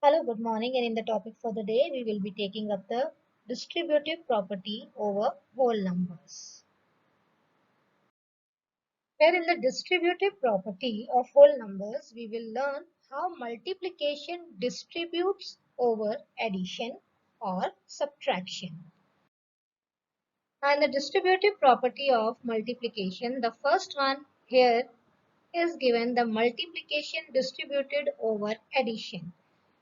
Hello, good morning. And in the topic for the day, we will be taking up the distributive property over whole numbers. Here in the distributive property of whole numbers, we will learn how multiplication distributes over addition or subtraction. And the distributive property of multiplication, the first one here is given the multiplication distributed over addition,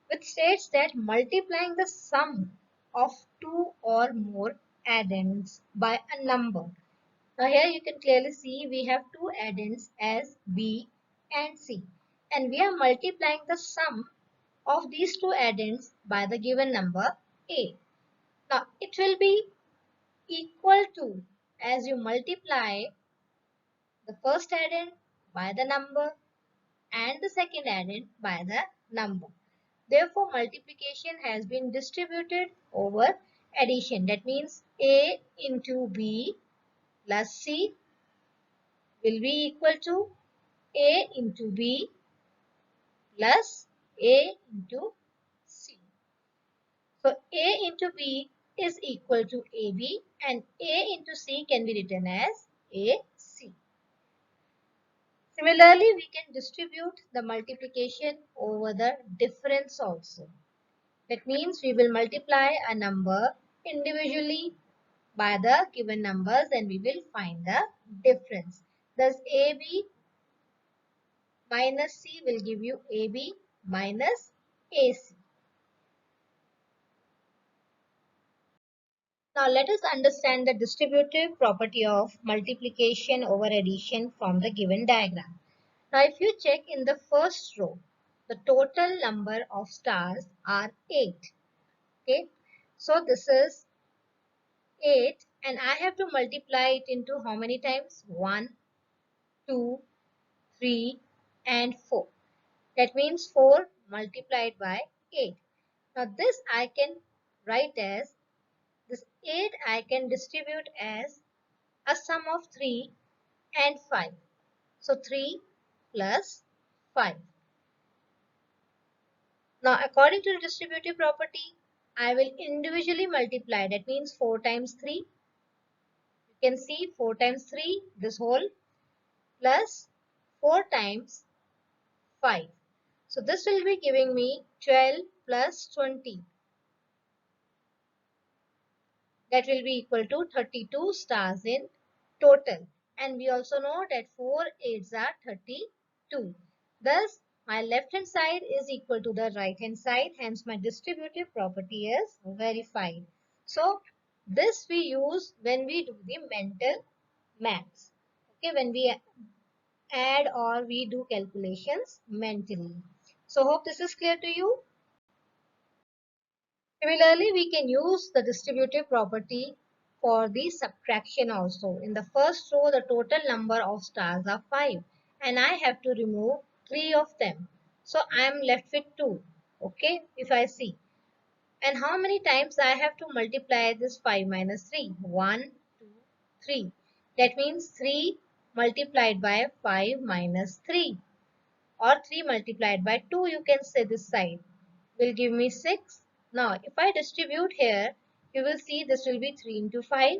which states that multiplying the sum of two or more addends by a number. Now here you can clearly see we have two addends as B and C, and we are multiplying the sum of these two addends by the given number A. Now it will be equal to, as you multiply the first addend by the number and the second addend by the number. Therefore, multiplication has been distributed over addition. That means A into B plus C will be equal to A into B plus A into C. So, A into B is equal to AB and A into C can be written as AC. Similarly, we can distribute the multiplication over the difference also. That means we will multiply a number individually by the given numbers and we will find the difference. Thus AB minus C will give you AB minus AC. Now let us understand the distributive property of multiplication over addition from the given diagram. Now if you check in the first row, the total number of stars are 8. Okay, so this is 8 and I have to multiply it into how many times? 1, 2, 3 and 4. That means 4 multiplied by 8. Now this I can write as, this 8 I can distribute as a sum of 3 and 5. So 3 plus 5. Now according to the distributive property, I will individually multiply. That means 4 times 3. You can see 4 times 3, this whole, plus 4 times 5. So this will be giving me 12 plus 20. That will be equal to 32 stars in total. And we also know that 4 8s are 32. Thus, my left hand side is equal to the right hand side. Hence, my distributive property is verified. So, this we use when we do the mental maths. Okay, when we add or we do calculations mentally. So, hope this is clear to you. Similarly, we can use the distributive property for the subtraction also. In the first row, the total number of stars are 5 and I have to remove 3 of them. So, I am left with 2. Okay, if I see. And how many times I have to multiply this 5 minus 3? 1, 2, 3. That means 3 multiplied by 5 minus 3 or 3 multiplied by 2, you can say this side will give me 6. Now if I distribute here, you will see this will be 3 into 5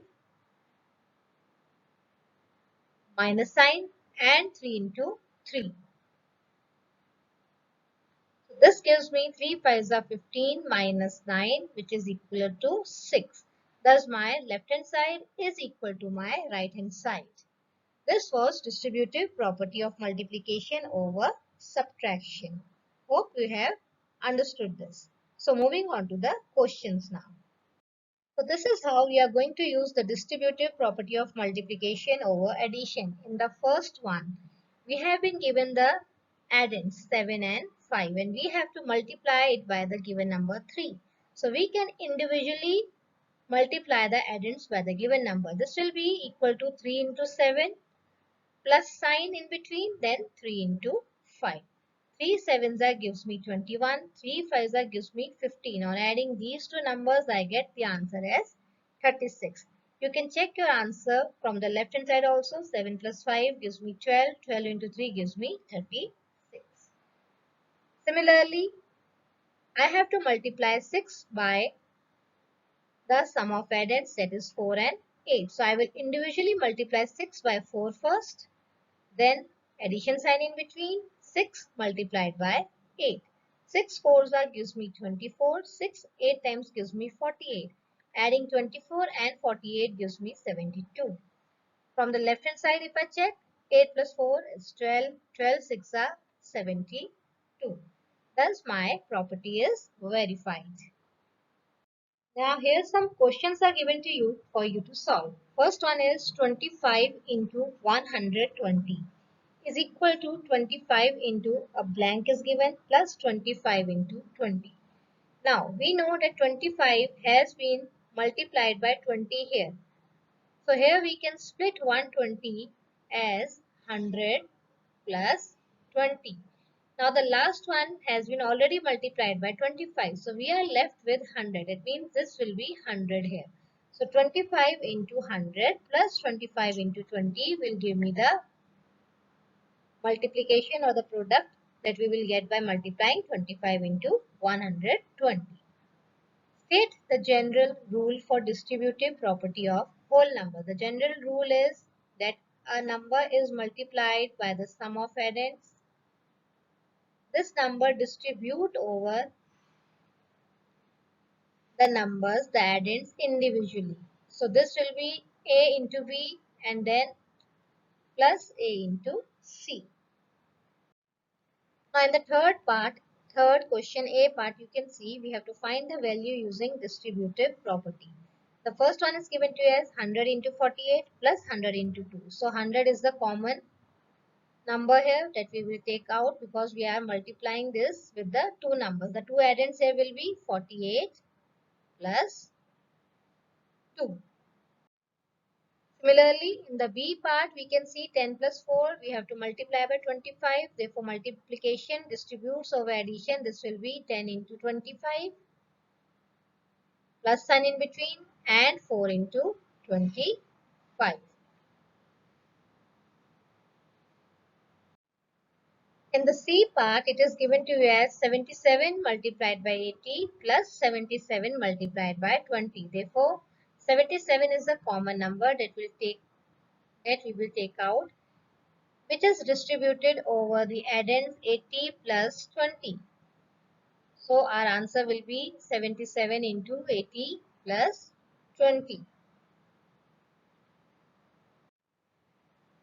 minus sign and 3 into 3. So this gives me 3 5s are 15 minus 9, which is equal to 6. Thus my left hand side is equal to my right hand side. This was distributive property of multiplication over subtraction. Hope you have understood this. So moving on to the questions now. So this is how we are going to use the distributive property of multiplication over addition. In the first one, we have been given the addends 7 and 5 and we have to multiply it by the given number 3. So we can individually multiply the addends by the given number. This will be equal to 3 into 7 plus sign in between, then 3 into 5. 3 sevens are gives me 21, 3 fives are gives me 15. On adding these two numbers, I get the answer as 36. You can check your answer from the left hand side also. 7 plus 5 gives me 12, 12 into 3 gives me 36. Similarly, I have to multiply 6 by the sum of addends, that is 4 and 8. So I will individually multiply 6 by 4 first, then addition sign in between, 6 multiplied by 8. 6 fours are gives me 24, 6 8 times gives me 48. Adding 24 and 48 gives me 72. From the left hand side if I check, 8 plus 4 is 12, 12 6 are 72. Thus my property is verified. Now here some questions are given to you for you to solve. First one is 25 into 120 is equal to 25 into a blank is given plus 25 into 20. Now we know that 25 has been multiplied by 20 here. So here we can split 120 as 100 plus 20. Now the last one has been already multiplied by 25. So we are left with 100. It means this will be 100 here. So 25 into 100 plus 25 into 20 will give me the multiplication or the product that we will get by multiplying 25 into 120. State the general rule for distributive property of whole number. The general rule is that a number is multiplied by the sum of addends. This number distribute over the numbers, the addends individually. So this will be A into B and then plus A into C. Now in the third question A part, you can see we have to find the value using distributive property. The first one is given to us 100 into 48 plus 100 into 2. So 100 is the common number here that we will take out because we are multiplying this with the two numbers. The two addends here will be 48 plus 2. Similarly, in the B part, we can see 10 plus 4, we have to multiply by 25. Therefore, multiplication distributes over addition. This will be 10 into 25 plus sign in between and 4 into 25. In the C part, it is given to you as 77 multiplied by 80 plus 77 multiplied by 20. Therefore, 77 is the common number that we will take out, which is distributed over the addends 80 plus 20. So our answer will be 77 into 80 plus 20.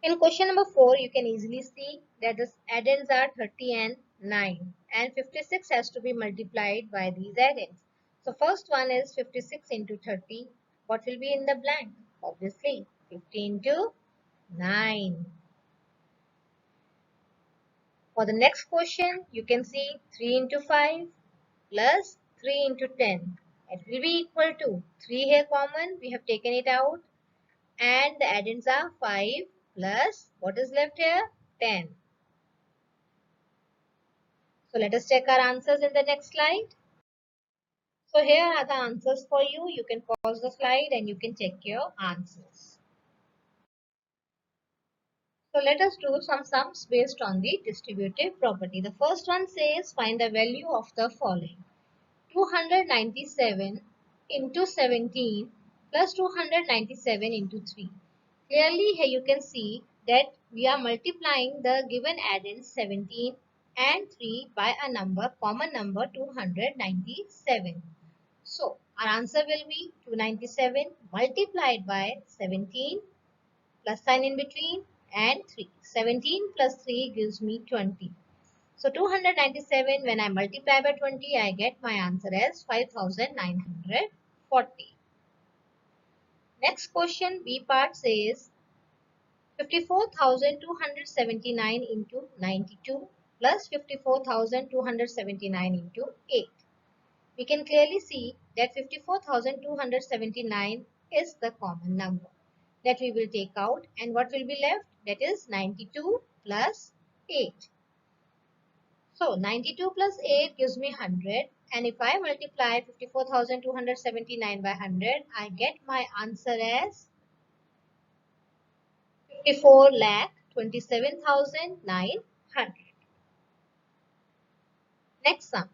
In question number 4, you can easily see that the addends are 30 and 9 and 56 has to be multiplied by these addends. So first one is 56 into 30. What will be in the blank? Obviously 50 into 9. For the next question, you can see 3 into 5 plus 3 into 10. It will be equal to 3 here common. We have taken it out. And the addends are 5 plus what is left here? 10. So let us check our answers in the next slide. So here are the answers for you. You can pause the slide and you can check your answers. So let us do some sums based on the distributive property. The first one says find the value of the following. 297 into 17 plus 297 into 3. Clearly here you can see that we are multiplying the given addends 17 and 3 by a common number 297. So our answer will be 297 multiplied by 17 plus sign in between and 3. 17 plus 3 gives me 20. So 297 when I multiply by 20, I get my answer as 5940. Next question B part says 54,279 into 92 plus 54,279 into 8. We can clearly see that 54,279 is the common number that we will take out, and what will be left? That is 92 plus 8. So 92 plus 8 gives me 100, and if I multiply 54,279 by 100, I get my answer as 54,27,900. Next sum.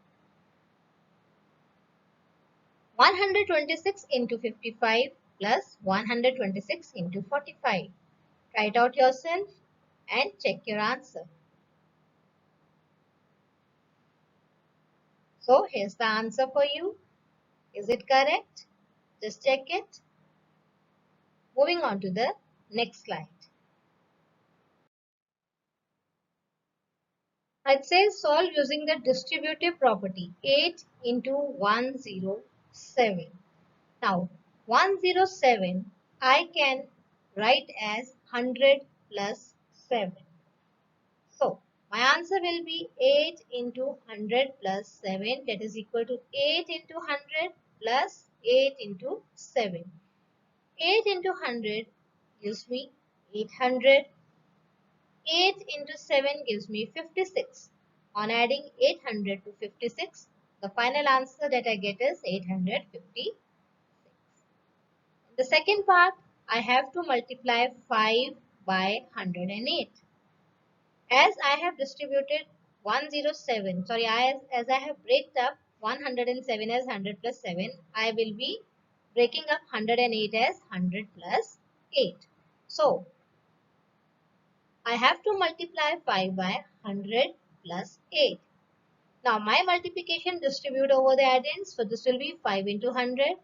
126 into 55 plus 126 into 45. Write out yourself and check your answer. So here's the answer for you. Is it correct? Just check it. Moving on to the next slide. It says solve using the distributive property 8 into 107. Now 107 I can write as 100 plus 7. So my answer will be 8 into 100 plus 7, that is equal to 8 into 100 plus 8 into 7. 8 into 100 gives me 800. 8 into 7 gives me 56. On adding 800 to 56, the final answer that I get is 856. The second part, I have to multiply 5 by 108. As I have distributed 107, sorry, as I have breaked up 107 as 100 plus 7, I will be breaking up 108 as 100 plus 8. So, I have to multiply 5 by 100 plus 8. Now, my multiplication distribute over the addends. So, this will be 5 into 100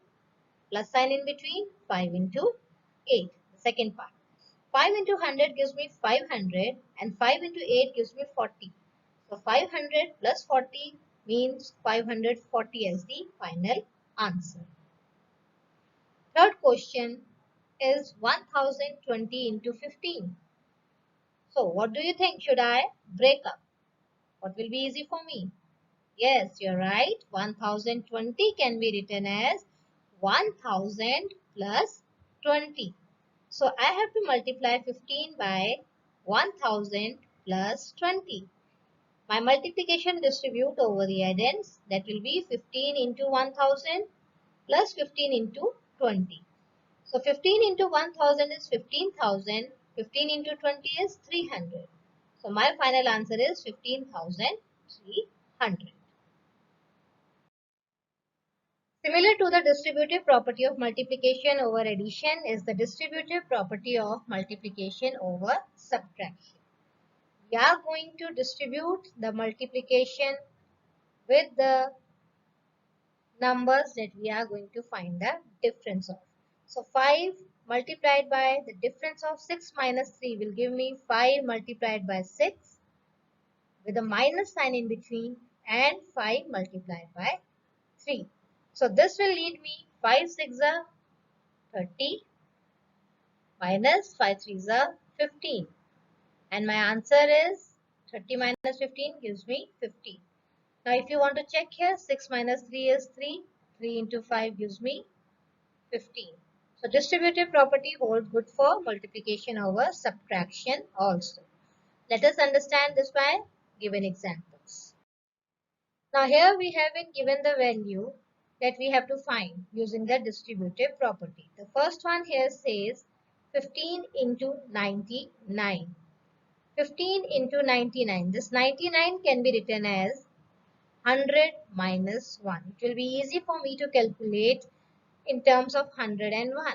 plus sign in between 5 into 8. The second part. 5 into 100 gives me 500 and 5 into 8 gives me 40. So 500 plus 40 means 540 as the final answer. Third question is 1020 into 15. So what do you think? Should I break up? What will be easy for me? Yes, you're right. 1020 can be written as 1000 plus 20. So I have to multiply 15 by 1000 plus 20. My multiplication distribute over the addends, that will be 15 into 1000 plus 15 into 20. So 15 into 1000 is 15,000. 15 into 20 is 300. So my final answer is 15,300. Similar to the distributive property of multiplication over addition is the distributive property of multiplication over subtraction. We are going to distribute the multiplication with the numbers that we are going to find the difference of. So 5 multiplied by the difference of 6 minus 3 will give me 5 multiplied by 6 with a minus sign in between and 5 multiplied by 3. So this will lead me 5 6 are 30 minus 5 3 are 15. And my answer is 30 minus 15 gives me 50. Now if you want to check here, 6 minus 3 is 3. 3 into 5 gives me 15. So distributive property holds good for multiplication over subtraction also. Let us understand this by given examples. Now here we have been given the value that we have to find using the distributive property. The first one here says 15 into 99. 15 into 99. This 99 can be written as 100 minus 1. It will be easy for me to calculate in terms of 100 and 1.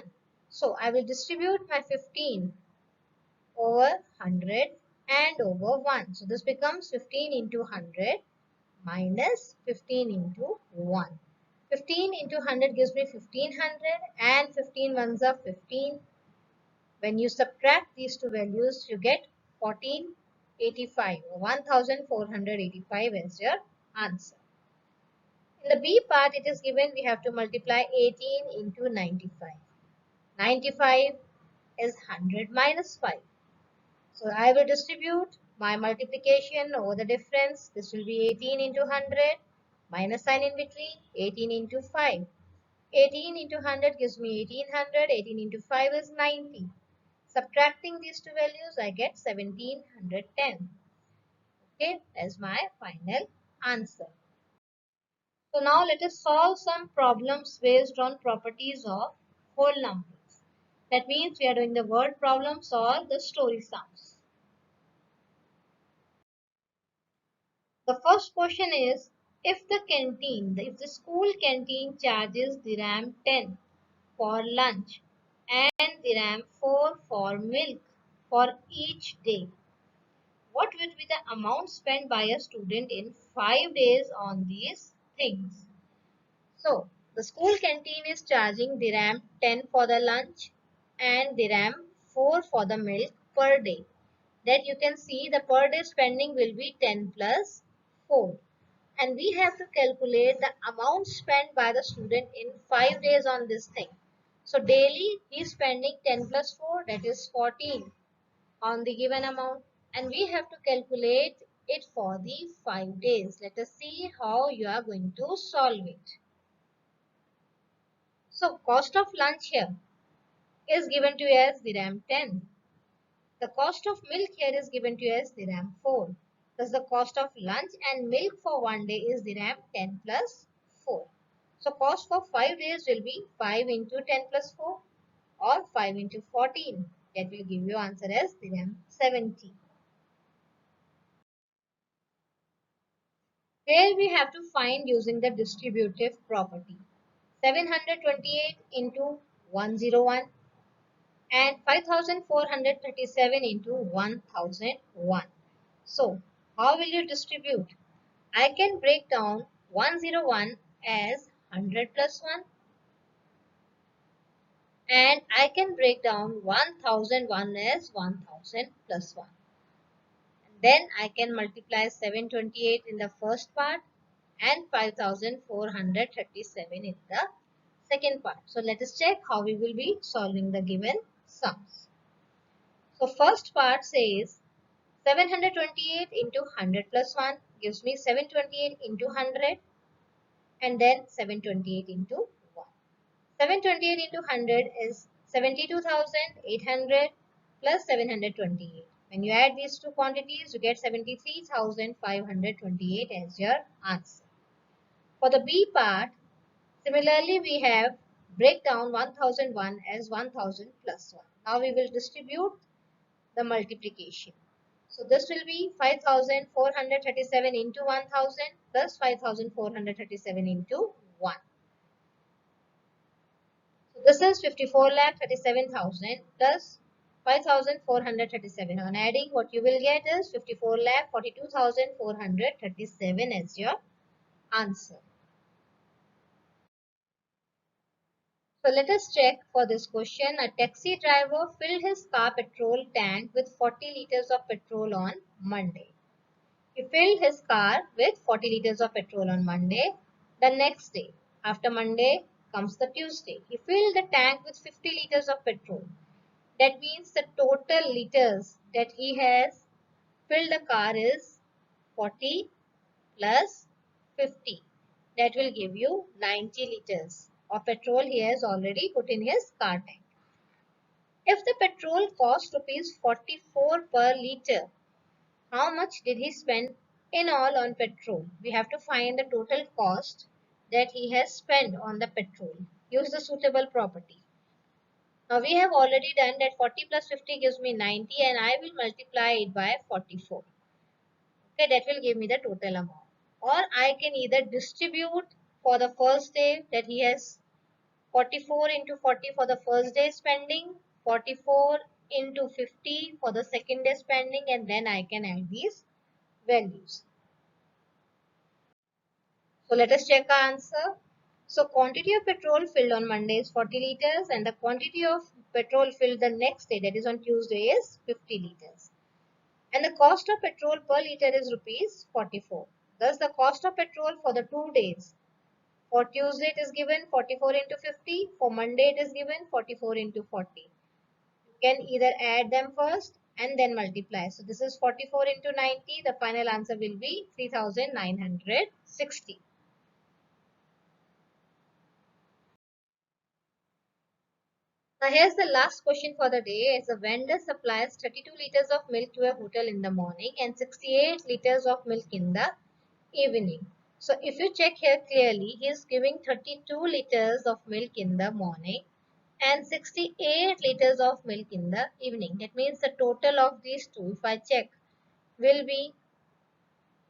So I will distribute my 15 over 100 and over 1. So this becomes 15 into 100 minus 15 into 1. 15 into 100 gives me 1500 and 15 ones are 15. When you subtract these two values, you get 1485 or 1485 as your answer. In the B part, it is given we have to multiply 18 into 95. 95 is 100 minus 5. So I will distribute my multiplication over the difference. This will be 18 into 100 minus sign in between 18 into 5. 18 into 100 gives me 1800. 18 into 5 is 90. Subtracting these two values, I get 1710. Okay, that's my final answer. So now let us solve some problems based on properties of whole numbers. That means we are doing the word problems or the story sums. The first question is If the school canteen charges dirham 10 for lunch and dirham 4 for milk for each day, what would be the amount spent by a student in 5 days on these things? So, the school canteen is charging dirham 10 for the lunch and dirham 4 for the milk per day. That you can see the per day spending will be 10 plus 4. And we have to calculate the amount spent by the student in 5 days on this thing. So daily he is spending 10 plus 4, that is 14 on the given amount, and we have to calculate it for the 5 days. Let us see how you are going to solve it. So cost of lunch here is given to you as dirham 10. The cost of milk here is given to you as dirham 4. Thus the cost of lunch and milk for one day is dirham 10 plus 4. So cost for 5 days will be 5 into 10 plus 4 or 5 into 14. That will give you answer as dirham 70. Here we have to find using the distributive property. 728 into 101 and 5437 into 1001. So, how will you distribute? I can break down 101 as 100 plus 1 and I can break down 1001 as 1000 plus 1. Then I can multiply 728 in the first part and 5437 in the second part. So let us check how we will be solving the given sums. So first part says 728 into 100 plus 1 gives me 728 into 100 and then 728 into 1. 728 into 100 is 72,800 plus 728. When you add these two quantities, you get 73,528 as your answer. For the B part, similarly we have break down 1001 as 1000 plus 1. Now we will distribute the multiplication. So this will be 5437 into 1000 plus 5437 into 1. So this is 54,37,000 plus 5,437. On adding, what you will get is 54,42,437 as your answer. So let us check for this question. A taxi driver filled his car petrol tank with 40 liters of petrol on Monday. He filled his car with 40 liters of petrol on Monday. The next day, after Monday comes the Tuesday. He filled the tank with 50 liters of petrol. That means the total liters that he has filled the car is 40 plus 50. That will give you 90 liters of petrol he has already put in his car tank. If the petrol cost rupees 44 per liter, how much did he spend in all on petrol? We have to find the total cost that he has spent on the petrol. Use the suitable property. Now we have already done that 40 plus 50 gives me 90 and I will multiply it by 44. Okay, that will give me the total amount. Or I can either distribute for the first day that he has 44 into 40 for the first day spending, 44 into 50 for the second day spending, and then I can add these values. So let us check our answer. So quantity of petrol filled on Monday is 40 liters and the quantity of petrol filled the next day, that is on Tuesday, is 50 liters. And the cost of petrol per liter is rupees 44. Thus the cost of petrol for the 2 days. For Tuesday it is given 44 into 50. For Monday it is given 44 into 40. You can either add them first and then multiply. So this is 44 into 90. The final answer will be 3960. Now here's the last question for the day. As a vendor supplies 32 liters of milk to a hotel in the morning and 68 liters of milk in the evening. So if you check here clearly, he is giving 32 liters of milk in the morning and 68 liters of milk in the evening. That means the total of these two, if I check, will be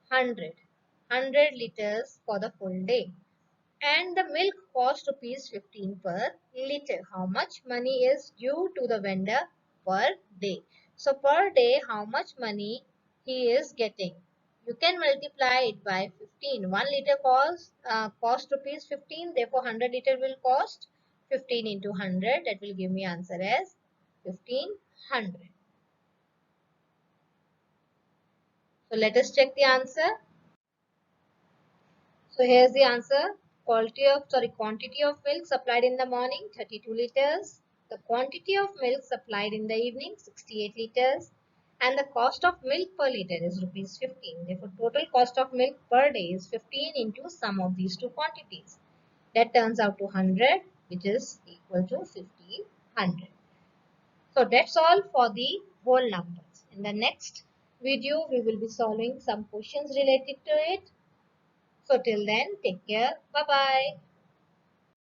100. 100 liters for the full day. And the milk cost rupees 15 per litre. How much money is due to the vendor per day? So per day, how much money he is getting? You can multiply it by 15. 1 litre cost rupees 15. Therefore, 100 litre will cost 15 into 100. That will give me answer as 1500. So let us check the answer. So here's the answer. Quantity of milk supplied in the morning 32 liters. The quantity of milk supplied in the evening 68 liters. And the cost of milk per liter is rupees 15. Therefore, total cost of milk per day is 15 into sum of these two quantities. That turns out to 100, which is equal to 1500. So that's all for the whole numbers. In the next video, we will be solving some questions related to it. So till then, take care. Bye bye.